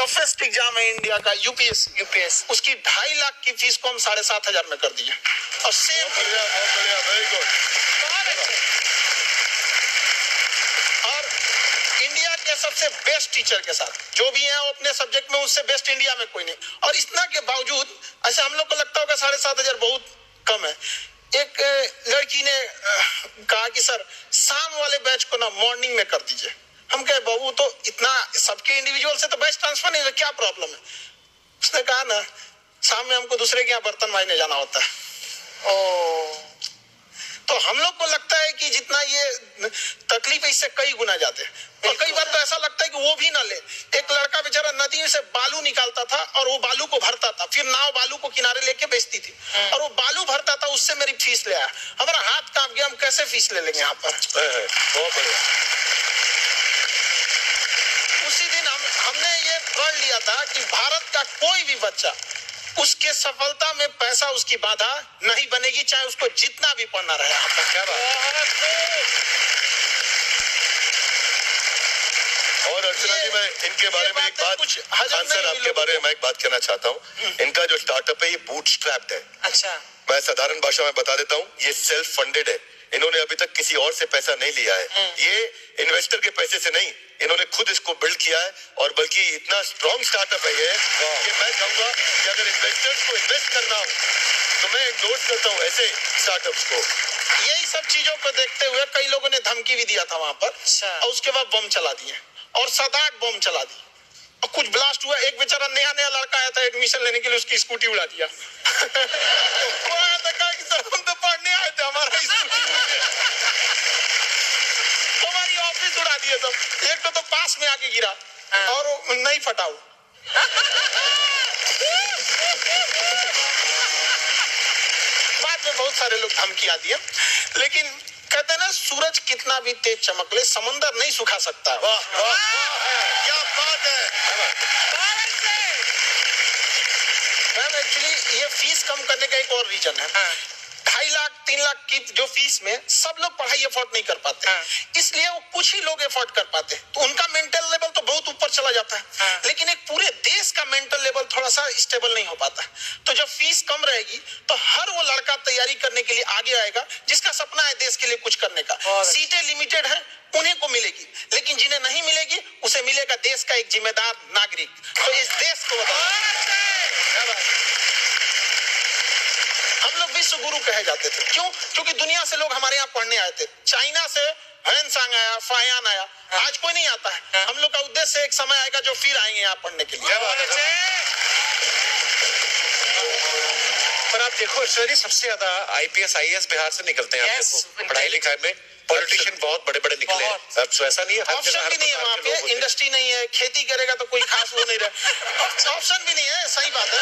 Toughest exam है India का, UPS, उसकी 2.5 लाख की फीस को हम 7,500 में कर दिए। और सेम बढ़िया, बहुत बढ़िया, वेरी गुड। और इंडिया के सबसे बेस्ट टीचर के साथ जो भी है वो अपने सब्जेक्ट में उससे बेस्ट इंडिया में कोई नहीं। और इतना के बावजूद ऐसे हम लोग को लगता होगा 7,500 बहुत कम है। एक लड़की ने कहा कि सर शाम वाले बैच को ना मॉर्निंग में कर दीजिए। हम कहे बाबू तो इतना सबके इंडिविजुअल से तो बैच ट्रांसफर नहीं, क्या प्रॉब्लम है? उसने कहा ना शाम में हमको दूसरे के यहाँ बर्तन मांजने जाना होता है। तो हम लोग को लगता है कि जितना ये तकलीफ है इससे कई गुना जाते हैं। और कई बार तो ऐसा लगता है कि वो भी ना ले। एक लड़का बेचारा नदी से बालू निकालता था और वो बालू को भरता था, फिर नाव बालू को किनारे लेके बेचती थी और वो बालू भरता था, उससे मेरी फीस ले आया। हमारा हाथ कांप गया, हम कैसे फीस ले लेंगे यहाँ पर। बहुत बढ़िया। उसी दिन हमने ये प्रण लिया था कि भारत का कोई भी बच्चा उसके सफलता में पैसा उसकी बाधा नहीं बनेगी, चाहे उसको जितना भी पढ़ना रहे। क्या बात। और अर्चना जी मैं इनके बारे में एक बात, खान सर आपके बारे में मैं एक बात कहना चाहता हूँ। इनका जो स्टार्टअप है ये बूटस्ट्रैप्ड है। अच्छा, मैं साधारण भाषा में बता देता हूँ, ये सेल्फ फंडेड है। इन्होंने अभी तक किसी और से पैसा नहीं लिया है। ये इन्वेस्टर के पैसे से नहीं, इन्होंने खुद इसको बिल्ड किया है। और बल्कि इतना स्ट्रॉन्ग स्टार्टअप है ये कि मैं कहूंगा कि अगर इन्वेस्टर्स को इन्वेस्ट करना हो तो मैं इंडोर्स करता हूँ ऐसे स्टार्टअप्स को। यही सब चीजों को देखते हुए कई लोगों ने धमकी भी दिया था वहां पर। और उसके बाद बम चला दिए और 7-8 बम चला दी और कुछ ब्लास्ट हुआ। एक बेचारा नया लड़का आया था एडमिशन लेने के लिए, उसकी स्कूटी उड़ा दिया। वो आया था, कहा कि सर हम तो पढ़ने आए थे, हमारा स्कूटी उड़ गया। हमारी ऑफिस उड़ा दिए सब। एक तो पास में आके गिरा और नहीं फटा वो। बाद में बहुत सारे लोग धमकियां दिए, लेकिन कहते हैं ना सूरज कितना भी तेज चमक ले समंदर नहीं सुखा सकता। वाह वाह, क्या बात है। मैम एक्चुअली ये फीस कम करने का एक और रीजन है। 2.5 लाख 3 लाख की जो फीस में सब लोग पढ़ाई अफोर्ड नहीं कर पाते, इसलिए वो कुछ ही लोग अफोर्ड कर पाते हैं, तो उनका मेंटल लेवल तो बहुत ऊपर चला जाता है। लेकिन एक पूरे देश का मेंटल लेवल थोड़ा सा स्टेबल नहीं हो पाता। तो जब फीस कम रहेगी तो हर वो लड़का तैयारी करने के लिए आगे आएगा जिसका सपना है देश के लिए कुछ करने का। सीटें लिमिटेड है, उन्हीं को मिलेगी, लेकिन जिन्हें नहीं मिलेगी उसे मिलेगा देश का एक जिम्मेदार नागरिक। तो इस देश को हम लोग विश्व गुरु कहे जाते थे। क्यों? क्योंकि दुनिया से लोग हमारे यहाँ पढ़ने आए थे। चाइना से हैंसांग आया, फायान आया, आज कोई नहीं आता है। हम लोग का उद्देश्य एक समय आएगा जो फिर आएंगे यहाँ पढ़ने के लिए। पर आप देखो सर, सबसे ज्यादा IPS IAS बिहार से निकलते हैं। आप देखो पढ़ाई लिखाई में पॉलिटिशियन बहुत बड़े बड़े निकले हैं। अब तो ऐसा नहीं है, ऑप्शन भी नहीं है वहाँ पे, इंडस्ट्री नहीं है, खेती करेगा तो कोई खास वो नहीं रहे, ऑप्शन भी नहीं है। सही बात है।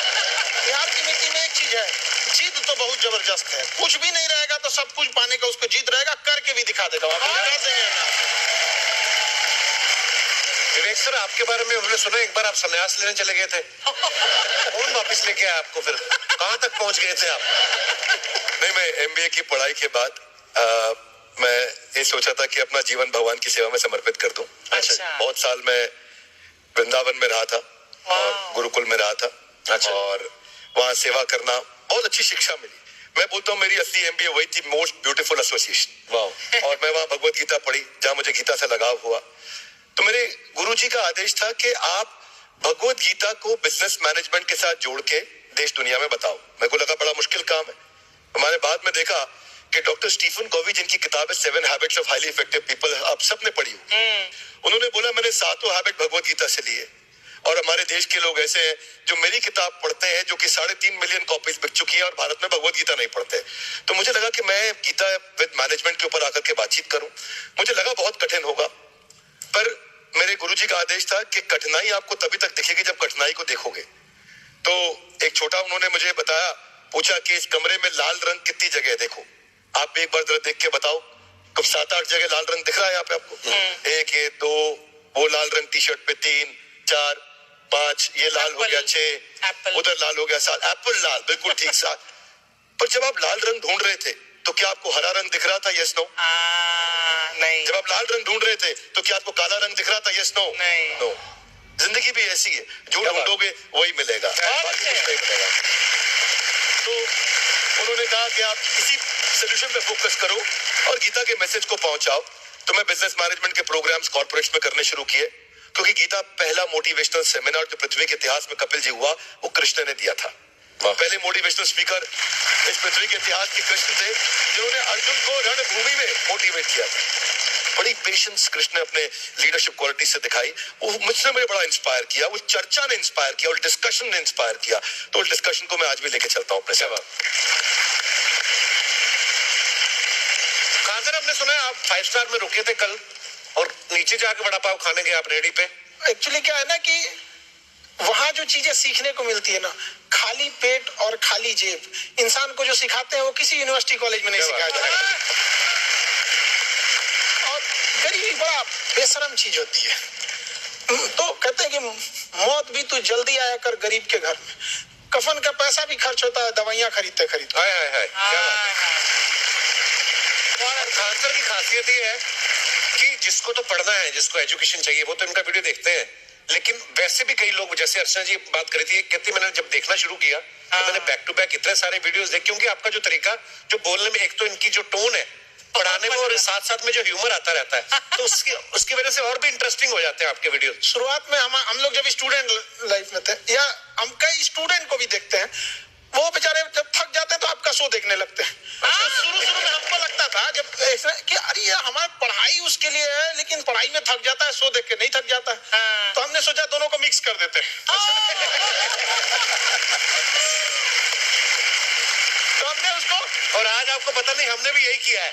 बिहार की मिट्टी में एक चीज है, जिद तो बहुत जबरदस्त है। कुछ भी नहीं रहेगा तो सब कुछ पाने का उसको जिद रहेगा, करके भी दिखा देगा। विवेक सर आपके बारे में हमने सुना एक बार आप संन्यास लेने चले गए थे। कौन वापस लेके आया आपको? फिर कहाँ तक पहुंच गए थे आप? नहीं, मैं MBA की पढ़ाई के बाद मैं ये सोचा था कि अपना जीवन भगवान की सेवा में समर्पित कर दूं। अच्छा। बहुत साल मैं वृंदावन में रहा था और गुरुकुल में रहा था। अच्छा। और वहाँ सेवा करना बहुत अच्छी शिक्षा मिली। मैं बोलता हूँ मेरी असली MBA वही थी, मोस्ट ब्यूटीफुल एसोसिएशन। वाह। और मैं वहाँ भगवत गीता पढ़ी, जहाँ मुझे गीता से लगाव हुआ। तो मेरे गुरुजी का आदेश था कि आप भगवत गीता को बिजनेस मैनेजमेंट के साथ जोड़ के देश दुनिया में बताओ। मेरे को लगा बड़ा मुश्किल काम है। हमारे बाद में देखा कि डॉक्टर स्टीफन कोवी, जिनकी किताब है 7 habits of highly effective people, आप सबने पढ़ी होगी। उन्होंने बोला मैंने 7 हैबिट भगवत गीता से लिए। और हमारे देश के लोग ऐसे हैं जो मेरी किताब पढ़ते हैं, जो कि 3.5 मिलियन कॉपीज बिक चुकी है, और भारत में भगवत गीता नहीं पढ़ते। तो मुझे लगा कि मैं गीता विद मैनेजमेंट के ऊपर आकर के बातचीत करूं। मुझे लगा बहुत कठिन होगा, पर मेरे गुरुजी का आदेश था कि कठिनाई आपको तभी तक दिखेगी जब कठिनाई को देखोगे। तो एक छोटा उन्होंने मुझे बताया, पूछा कि इस कमरे में लाल रंग कितनी जगह है, देखो आप भी एक बार जरा देख के बताओ। कब 7-8 जगह लाल रंग दिख रहा है यहाँ पे आपको? 1 ये 2, वो लाल रंग टी शर्ट पे 3 4 5, ये लाल हो गया 6, उधर लाल हो गया 7, एप्पल लाल, बिल्कुल ठीक 7। पर जब आप लाल रंग ढूंढ रहे थे तो क्या आपको हरा रंग दिख रहा था? Yes no? नहीं। जब आप लाल रंग ढूंढ रहे थे तो क्या आपको काला रंग दिख रहा था? Yes no? नहीं। नो। जिंदगी भी ऐसी है, जो ढूंढोगे वही मिलेगा, बाकी कुछ नहीं मिलेगा। तो उन्होंने कहा कि आप इसी सोल्यूशन पे फोकस करो और गीता के मैसेज को पहुंचाओ। तो मैं बिजनेस मैनेजमेंट के प्रोग्राम्स कॉर्पोरेट्स में करने शुरू किए, क्योंकि गीता पहला मोटिवेशनल सेमिनार जो पृथ्वी के इतिहास में कपिल जी हुआ, वो कृष्ण ने दिया था। पहले मोटिवेशनल स्पीकर इस पृथ्वी के इतिहास के कृष्ण थे, जिन्होंने अर्जुन को रणभूमि में मोटिवेट किया था। बड़ी पेशेंस कृष्ण ने अपने लीडरशिप क्वालिटी से दिखाई, वो मुझसे मुझे बड़ा इंस्पायर किया, वो चर्चा ने इंस्पायर किया और डिस्कशन ने इंस्पायर किया। तो उस डिस्कशन को मैं आज भी लेके चलता हूँ अपने साथ। खान, हमने सुना है आप 5 स्टार में रुके थे कल और नीचे जाके वड़ा पाव खाने गए आप रेडी पे। एक्चुअली क्या है ना कि वहां जो चीजें सीखने को मिलती है ना, खाली पेट और खाली जेब, इंसान को जो सिखाते हैं वो किसी यूनिवर्सिटी कॉलेज में नहीं सिखाया जाएगा। और गरीबी बड़ा बेशरम चीज होती है। तो कहते हैं कि मौत भी तू जल्दी आया कर गरीब के घर में। कफन का पैसा भी खर्च होता है दवाइयां खरीदते खरीदते। हाय हाय हाय, क्या बात है। और खान सर की खासियत ये है कि जिसको तो पढ़ना है, जिसको एजुकेशन चाहिए, वो तो इनका वीडियो देखते हैं। लेकिन वैसे भी कई लोग, जैसे अर्चना जी बात करी थी, कहती मैंने जब देखना शुरू किया तो मैंने बैक टू बैक इतने सारे वीडियोस देखे, क्योंकि आपका जो तरीका जो बोलने में, एक तो इनकी जो टोन है पढ़ाने में और साथ साथ में जो ह्यूमर आता रहता है, तो उसकी वजह से और भी इंटरेस्टिंग हो जाते हैं आपके वीडियो। शुरुआत में हम लोग जब स्टूडेंट लाइफ में थे, या हम कई स्टूडेंट को भी देखते हैं, वो बेचारे जब थक जाते हैं तो आपका शो देखने लगते हैं। शुरू में हमको लगता था जब कि अरे ये हमारी पढ़ाई उसके लिए है, लेकिन पढ़ाई में थक जाता है, शो देख के नहीं थक जाता है। तो हमने सोचा दोनों को मिक्स कर देते हैं। तो हमने उसको, और आज आपको पता नहीं हमने भी यही किया है।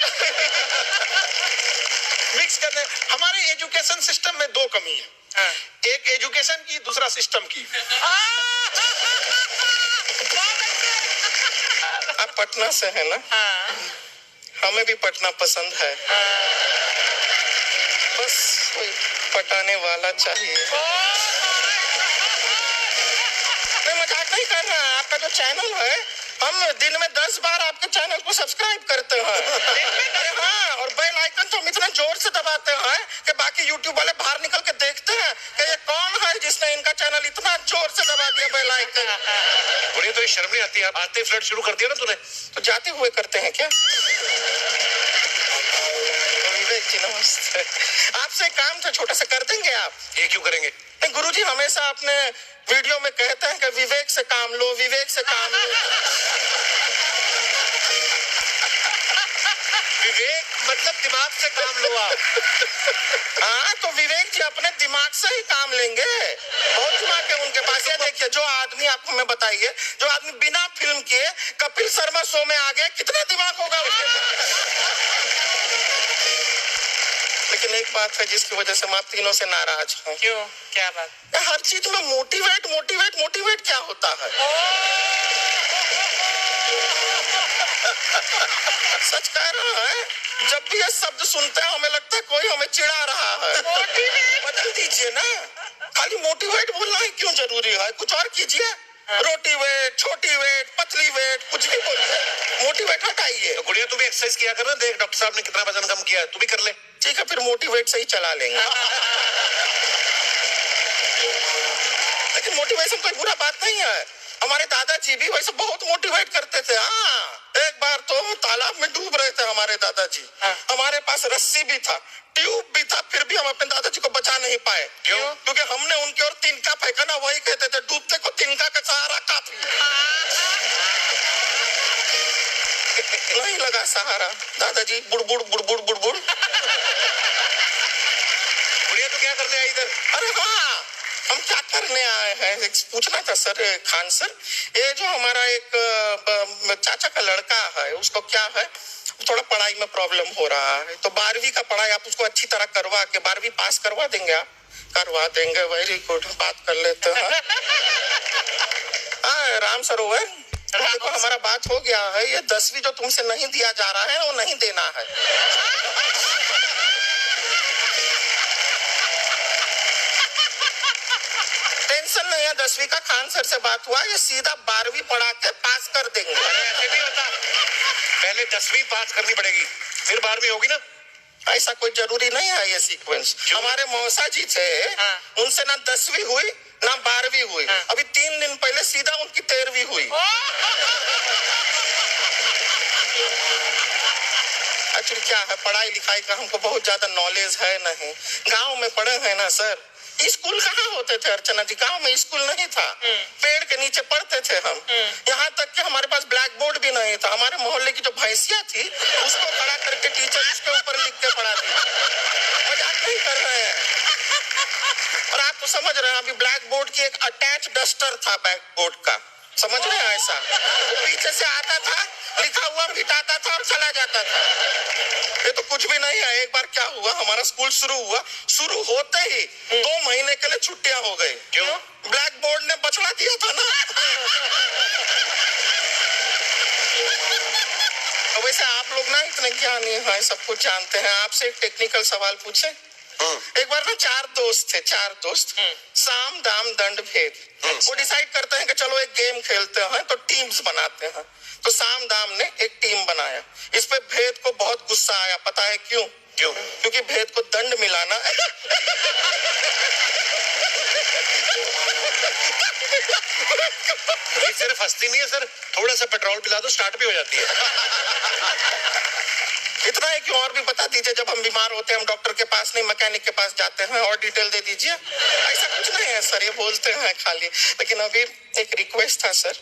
मिक्स करने। हमारे एजुकेशन सिस्टम में 2 कमी है, एक एजुकेशन की, दूसरा सिस्टम की। आप पटना से है ना? हमें भी पटना पसंद है, बस कोई पटाने वाला चाहिए। मैं मजाक नहीं कर रहा, आपका जो चैनल है, हम दिन में 10 बार आपके चैनल को सब्सक्राइब करते हैं। अरे हाँ, और बेल आइकन तो हम इतना जोर से दबाते हैं कि बाकी यूट्यूब वाले बाहर निकल के देखते हैं कि ये कौन है जिसने इनका चैनल इतना जोर से दबा दिया बेल आइकन। मुझे तो ये शर्म नहीं आती, आप आते फ्लर्ट शुरू कर दिया ना तूने। तो जाते हुए करते हैं क्या? विवेक जी नमस्ते, आपसे काम था छोटा सा, कर देंगे आप? ये क्यों करेंगे? गुरुजी हमेशा अपने वीडियो में कहते हैं कि विवेक से काम लो, विवेक से काम लो। विवेक मतलब दिमाग से काम लो आप। हाँ, तो विवेक जी अपने दिमाग से ही काम लेंगे, बहुत दिमाग है उनके पास। ये देखिए, जो आदमी, आपको मैं बताइए, जो आदमी बिना फिल्म किए कपिल शर्मा शो में आ गया, कितना दिमाग होगा उसके पास। लेकिन एक बात है जिसकी वजह से मैं आप तीनों से नाराज हूँ। क्यों? क्या बात? हर चीज में मोटिवेट मोटिवेट मोटिवेट क्या होता है? सच कह रहा है, जब भी ये शब्द सुनते हैं हमें लगता है कोई हमें चिढ़ा रहा है। बदल दीजिए ना, खाली मोटिवेट बोलना ही क्यों जरूरी है? कुछ और कीजिए, रोटी वेट, छोटी वेट, पतली वेट, कुछ भी बोलिए, मोटिवेट हटाइए। तो गुड़िया तू भी एक्सरसाइज किया कर ना, देख डॉक्टर साहब ने कितना वजन कम किया है, तू भी कर ले। ठीक है, फिर मोटिवेट से ही चला लेंगे। लेकिन मोटिवेशन कोई बुरा बात नहीं है, हमारे दादाजी भी वैसे बहुत मोटिवेट करते थे। हाँ, एक बार तो तालाब में डूब रहे थे हमारे दादाजी, हमारे पास रस्सी भी था, ट्यूब भी था, फिर भी हम अपने दादाजी को बचा नहीं पाए। क्यों? क्योंकि हमने उनके और तिनका फेंका ना, वही कहते थे डूबते को तिनका का सहारा काफी। नहीं लगा सहारा, दादाजी बुड़बुड़ बुड़बुड़ बुड़बुड़। गुड़िया तू क्या करने आई इधर? अरे हाँ, हम क्या करने आए हैं पूछना था सर। खान सर, ये जो हमारा एक चाचा का लड़का है, उसको क्या है, थोड़ा पढ़ाई में प्रॉब्लम हो रहा है, तो 12वीं का पढ़ाई आप उसको अच्छी तरह करवा के 12वीं पास करवा देंगे आप? करवा देंगे, वेरी गुड, बात कर लेते हैं। हाँ, राम सरोवर, देखो हमारा बात हो गया है, ये 10वीं जो तुमसे नहीं दिया जा रहा है वो नहीं देना है। टेंशन नहीं है, 10वीं का खान सर से बात हुआ, ये सीधा 12वीं पढ़ा के पास कर देंगे। ऐसे नहीं होता, पहले 10वीं पास करनी पड़ेगी, फिर 12वीं होगी ना। ऐसा कोई जरूरी नहीं है ये सीक्वेंस। हमारे मौसा जी थे, उनसे ना 10वीं हुई ना 12वीं हुई, अभी 3 दिन पहले सीधा उनकी 13वीं हुई। एक्चुअली क्या है, पढ़ाई लिखाई का हमको बहुत ज्यादा नॉलेज है नहीं। गांव में पढ़े हैं ना सर, स्कूल कहाँ होते थे अर्चना जी, गांव में स्कूल नहीं था, पेड़ के नीचे पढ़ते थे हम। यहाँ तक कि हमारे पास ब्लैक बोर्ड भी नहीं था। हमारे मोहल्ले की जो भैंसिया थी उसको खड़ा करके टीचर उसके ऊपर लिख के पढ़ाती। मजाक नहीं कर रहे हैं। और आप तो समझ रहे हैं, अभी ब्लैक बोर्ड की एक अटैच डस्टर था ब्लैक बोर्ड का, समझ रहे हैं ऐसा, वो पीछे से आता था, लिखा हुआ मिटाता था और चला जाता था। ये तो कुछ भी नहीं है। एक बार क्या हुआ, हमारा स्कूल शुरू हुआ, शुरू होते ही 2 महीने के लिए छुट्टियां हो गई। क्यों? ब्लैक बोर्ड ने बचड़ा दिया था ना। वैसे आप लोग ना इतने ज्ञानी हैं, सब कुछ जानते हैं। आपसे एक टेक्निकल सवाल पूछे। एक बार ना 4 दोस्त थे, 4 दोस्त, साम दाम दंड भेद। वो डिसाइड करते हैं कि चलो एक गेम खेलते हैं, तो टीम्स बनाते हैं। तो साम दाम ने एक टीम बनाया। इस पे भेद को बहुत गुस्सा आया, पता है क्यों? क्यों? क्योंकि भेद को दंड मिलाना ये सिर्फ हंसती नहीं है सर, थोड़ा सा पेट्रोल पिला दो स्टार्ट भी हो जाती है। इतना है कि और भी बता दीजिए, जब हम बीमार होते हैं हम डॉक्टर के पास नहीं मैकेनिक के पास जाते हैं, और डिटेल दे दीजिए। ऐसा कुछ नहीं है सर, ये बोलते हैं खाली। लेकिन अभी एक रिक्वेस्ट था सर,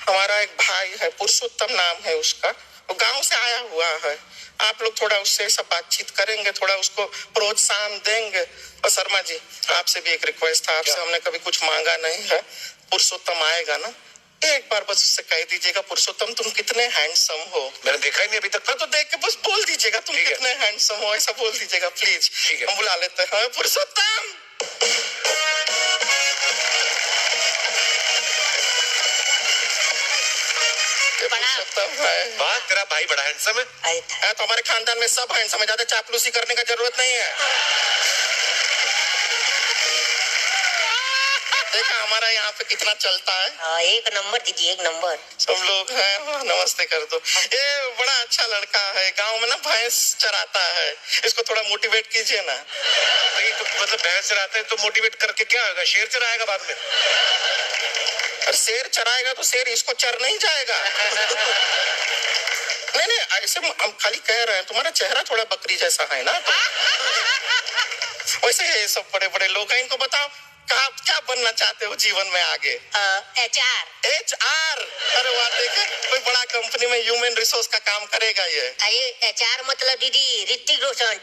हमारा एक भाई है, पुरुषोत्तम नाम है उसका, वो गांव से आया हुआ है। आप लोग थोड़ा उससे सब बातचीत करेंगे, थोड़ा उसको प्रोत्साहन देंगे। और शर्मा जी, आपसे भी एक रिक्वेस्ट था, आपसे हमने कभी कुछ मांगा नहीं है। पुरुषोत्तम आएगा ना, एक बार बस उससे कह दीजिएगा, पुरुषोत्तम तुम कितने हैंडसम हो। मैंने देखा ही नहीं अभी तक। तो देख के बस बोल दीजिएगा तुम कितने हैंडसम हो, ऐसा बोल दीजिएगा प्लीज। ठीक है। हम बुला लेते हैं पुरुषोत्तम। पुरुषोत्तम है। वाह, तेरा भाई बड़ा हैंडसम है। तो हमारे खानदान में सब हैंडसम है, ज्यादा चापलूसी करने का जरूरत नहीं है। देखा हमारा यहाँ पे कितना चलता है। एक नंबर दीदी, एक नंबर। सब लोग हैं, नमस्ते कर दो। ये बड़ा अच्छा लड़का है, गांव में ना भैंस चराता है, इसको थोड़ा मोटिवेट कीजिए ना। नहीं तो मतलब भैंस चराते हैं तो मोटिवेट करके क्या होगा, शेर चराएगा बाद में। और शेर चराएगा तो शेर इसको चर नहीं जाएगा। नहीं नहीं, ऐसे हम खाली कह रहे हैं, तुम्हारा चेहरा थोड़ा बकरी जैसा है ना। तो वैसे ये सब बड़े बड़े लोग हैं, इनको बताओ कहा क्या बनना चाहते हो जीवन में आगे? HR। HR? अरे वाह, देखे कोई बड़ा कंपनी में ह्यूमन रिसोर्स का काम करेगा ये। HR मतलब दीदी ऋतिक रोशन।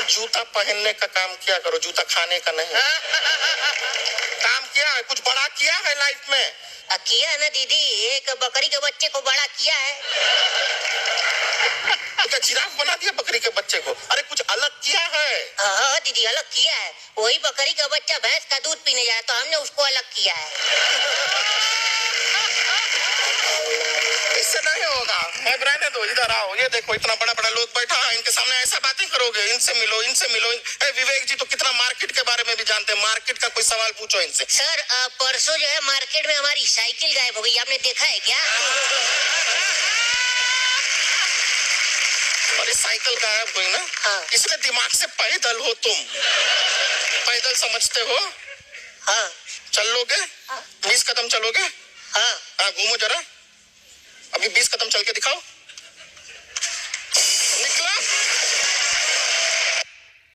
जूता पहनने का काम किया करो, जूता खाने का नहीं। काम किया है, कुछ बड़ा किया है लाइफ में? किया है ना दीदी, एक बकरी के बच्चे को बड़ा किया है। तो जिराफ बना दिया बकरी के बच्चे को? अरे कुछ अलग किया है। हाँ दीदी, अलग किया है। वही बकरी का बच्चा भैंस का दूध पीने जाए तो हमने उसको अलग किया है। इससे नहीं होगा। रहने दो, इधर आओ। ये देखो इतना बड़ा बड़ा लोग बैठा है, इनके सामने ऐसा बातें करोगे? इनसे मिलो, इनसे मिलो। विवेक जी तो कितना मार्केट के बारे में भी जानते हैं, मार्केट का कोई सवाल पूछो इनसे। सर परसों जो है मार्केट में हमारी साइकिल गायब हो गई, आपने देखा है क्या? अरे साइकिल गायब हुई ना? हाँ। इसलिए दिमाग से पैदल हो तुम, पैदल समझते हो? हाँ। चलोगे? 20 कदम चलोगे? हाँ। हाँ, घूमो जरा, अभी 20 कदम चल के दिखाओ।